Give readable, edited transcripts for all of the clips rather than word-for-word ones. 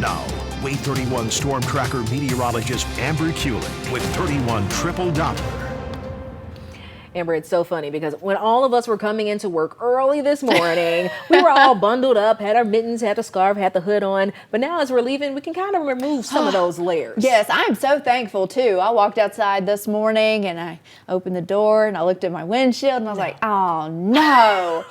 Now, Wave 31 Storm Tracker meteorologist Amber Kuling with 31 Triple Doppler. Amber, it's so funny because when all of us were coming into work early this morning, we were all bundled up, had our mittens, had the scarf, had the hood on. But now as we're leaving, we can kind of remove some of those layers. Yes, I'm so thankful too. I walked outside this morning and I opened the door and I looked at my windshield and I was like, oh no,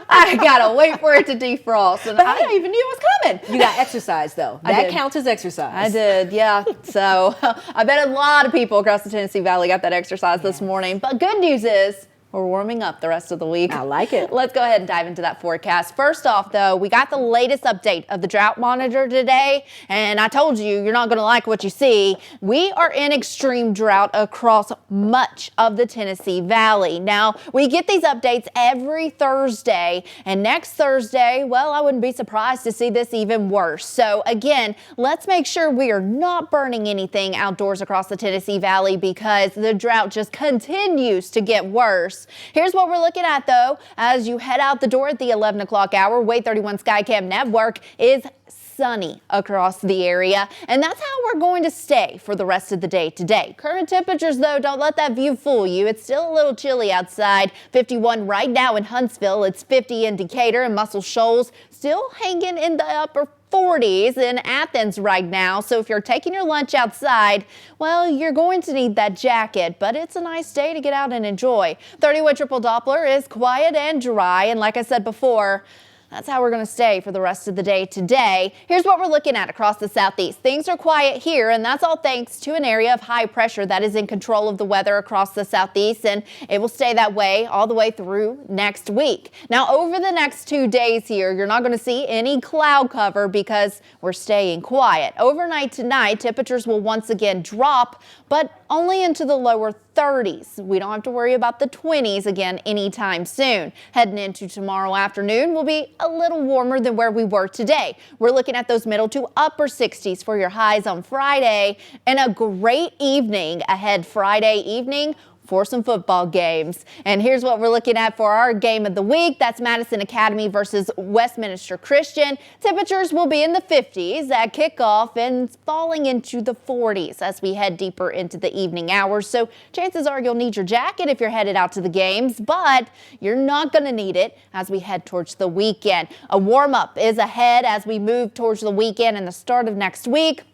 I gotta wait for it to defrost. And I didn't even knew it was coming. You got exercise though. That counts as exercise. I did, yeah. So I bet a lot of people across the Tennessee Valley got that exercise this morning. But good news is we're warming up the rest of the week. I like it. Let's go ahead and dive into that forecast. First off, though, we got the latest update of the drought monitor today, and I told you, you're not going to like what you see. We are in extreme drought across much of the Tennessee Valley. Now, we get these updates every Thursday, and next Thursday, well, I wouldn't be surprised to see this even worse. So again, let's make sure we are not burning anything outdoors across the Tennessee Valley because the drought just continues to get worse. Here's what we're looking at, though. As you head out the door at the 11 o'clock hour, Wave 31 Skycam Network is sunny across the area, and that's how we're going to stay for the rest of the day today. Current temperatures, though, don't let that view fool you. It's still a little chilly outside. 51 right now in Huntsville. It's 50 in Decatur and Muscle Shoals. Still hanging in the upper 40s in Athens right now. So if you're taking your lunch outside, well, you're going to need that jacket, but it's a nice day to get out and enjoy. 31 Triple Doppler is quiet and dry, and like I said before, that's how we're going to stay for the rest of the day today. Here's what we're looking at across the southeast. Things are quiet here, and that's all thanks to an area of high pressure that is in control of the weather across the southeast, and it will stay that way all the way through next week. Now, over the next 2 days here, you're not going to see any cloud cover because we're staying quiet. Overnight tonight, temperatures will once again drop, but only into the lower 30s. We don't have to worry about the 20s again anytime soon. Heading into tomorrow afternoon will be a little warmer than where we were today. We're looking at those middle to upper 60s for your highs on Friday, and a great evening ahead Friday evening for some football games. And here's what we're looking at for our game of the week. That's Madison Academy versus Westminster Christian. Temperatures will be in the 50s at kickoff and falling into the 40s as we head deeper into the evening hours. So chances are you'll need your jacket if you're headed out to the games, but you're not going to need it as we head towards the weekend. A warm-up is ahead as we move towards the weekend and the start of next week.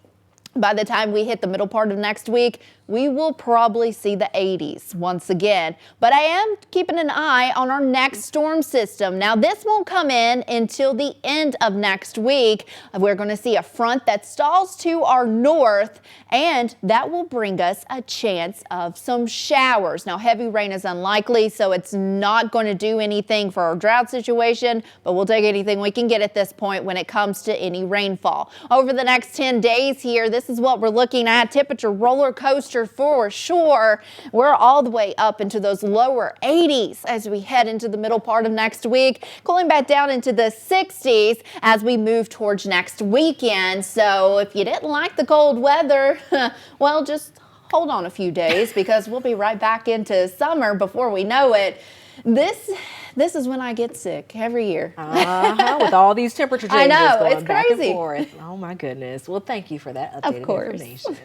By the time we hit the middle part of next week, we will probably see the 80s once again. But I am keeping an eye on our next storm system. Now, this won't come in until the end of next week. We're going to see a front that stalls to our north, and that will bring us a chance of some showers. Now, heavy rain is unlikely, so it's not going to do anything for our drought situation, but we'll take anything we can get at this point when it comes to any rainfall. Over the next 10 days here, this is what we're looking at. Temperature roller coaster for sure. We're all the way up into those lower 80s as we head into the middle part of next week, cooling back down into the 60s as we move towards next weekend. So if you didn't like the cold weather, well, just hold on a few days because we'll be right back into summer before we know it. This is when I get sick every year. With all these temperature changes I know, going it's back crazy. and forth. Oh my goodness. Well, thank you for that updated information.